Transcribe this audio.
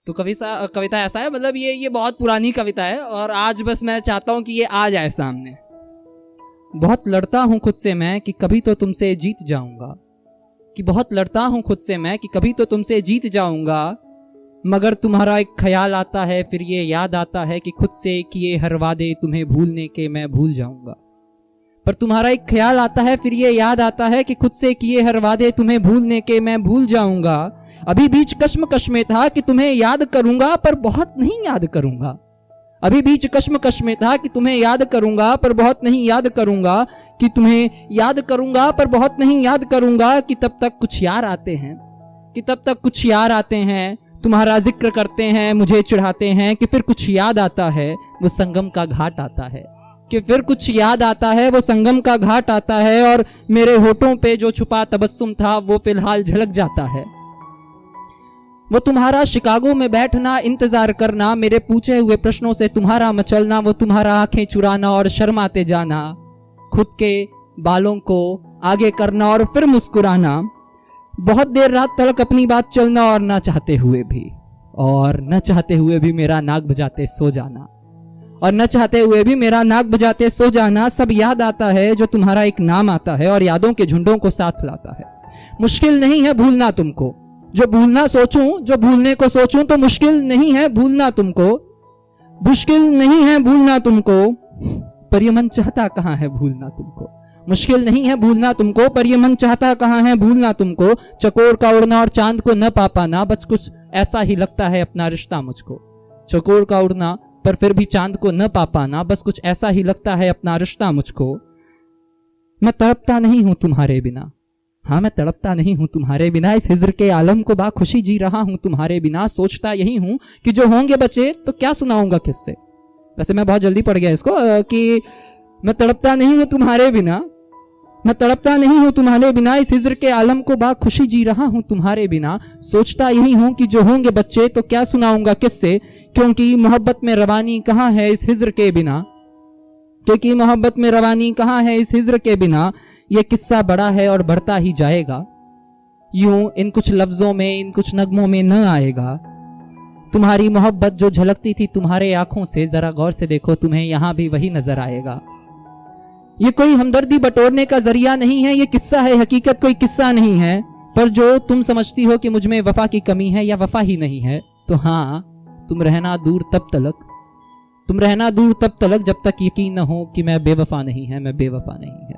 तो कविता ऐसा है, मतलब ये बहुत पुरानी कविता है और आज बस मैं चाहता हूं कि ये आ जाए सामने। बहुत लड़ता हूं खुद से मैं कि कभी तो तुमसे जीत जाऊंगा, कि बहुत लड़ता हूं खुद से मैं कि कभी तो तुमसे जीत जाऊंगा, मगर तुम्हारा एक ख्याल आता है फिर ये याद आता है कि खुद से किए हर वादे तुम्हें भूलने के मैं भूल जाऊंगा। पर तुम्हारा एक ख्याल आता है फिर ये याद आता है कि खुद से किए हर वादे तुम्हें भूलने के मैं भूल जाऊंगा। अभी बीच कश्मकश में था कि तुम्हें याद करूंगा पर बहुत नहीं याद करूंगा। अभी बीच कश्मकश में था कि तुम्हें याद करूंगा पर बहुत नहीं याद करूंगा, कि तुम्हें याद करूंगा पर बहुत नहीं याद करूंगा, कि तब तक कुछ यार आते हैं, कि तब तक कुछ यार आते हैं, तुम्हारा जिक्र करते हैं, मुझे चिढ़ाते हैं, कि फिर कुछ याद आता है वो संगम का घाट आता है, कि फिर कुछ याद आता है वो संगम का घाट आता है, और मेरे होठों पे जो छुपा तबस्सुम था वो फिलहाल झलक जाता है। वो तुम्हारा शिकागो में बैठना, इंतजार करना, मेरे पूछे हुए प्रश्नों से तुम्हारा मचलना, वो तुम्हारा आंखें चुराना और शर्माते जाना, खुद के बालों को आगे करना और फिर मुस्कुराना, बहुत देर रात तक अपनी बात चलना और ना चाहते हुए भी मेरा नाक बजाते सो जाना, और न चाहते हुए भी मेरा नाक बजाते सो जाना। सब याद आता है जो तुम्हारा एक नाम आता है और यादों के झुंडों को साथ लाता है। मुश्किल नहीं है भूलना तुमको, जो भूलने को सोचूं तो मुश्किल नहीं है भूलना तुमको, मुश्किल नहीं है भूलना तुमको, पर ये मन चाहता कहाँ है भूलना तुमको। मुश्किल नहीं है भूलना तुमको, पर ये मन चाहता कहाँ है भूलना तुमको। चकोर का उड़ना और चांद को न पा पाना, बस कुछ ऐसा ही लगता है अपना रिश्ता मुझको। चकोर का उड़ना पर फिर भी चांद को न पा पाना, बस कुछ ऐसा ही लगता है अपना रिश्ता मुझको। मैं तड़पता नहीं हूं तुम्हारे बिना, हाँ मैं तड़पता नहीं हूं तुम्हारे बिना, इस हिज्र के आलम को बाखुशी जी रहा हूं तुम्हारे बिना। सोचता यही हूं कि जो होंगे बचे तो क्या सुनाऊंगा किससे। वैसे मैं बहुत जल्दी पढ़ गया इसको, कि मैं तड़पता नहीं हूं तुम्हारे बिना, मैं तड़पता नहीं हूं तुम्हारे बिना, इस हिज्र के आलम को बाखुशी जी रहा हूं तुम्हारे बिना। सोचता यही हूं कि जो होंगे बच्चे तो क्या सुनाऊंगा किससे, क्योंकि मोहब्बत में रवानी कहाँ है इस हिज्र के बिना, क्योंकि मोहब्बत में रवानी कहाँ है इस हिज्र के बिना। ये किस्सा बड़ा है और बढ़ता ही जाएगा, यूं इन कुछ लफ्जों में इन कुछ नगमों में न आएगा। तुम्हारी मोहब्बत जो झलकती थी तुम्हारे आंखों से, जरा गौर से देखो तुम्हें यहां भी वही नजर आएगा। ये कोई हमदर्दी बटोरने का जरिया नहीं है, ये किस्सा है हकीकत कोई किस्सा नहीं है। पर जो तुम समझती हो कि मुझ में वफा की कमी है या वफा ही नहीं है, तो हाँ तुम रहना दूर तब तलक जब तक यकीन न हो कि मैं बेवफा नहीं है, मैं बेवफा नहीं है।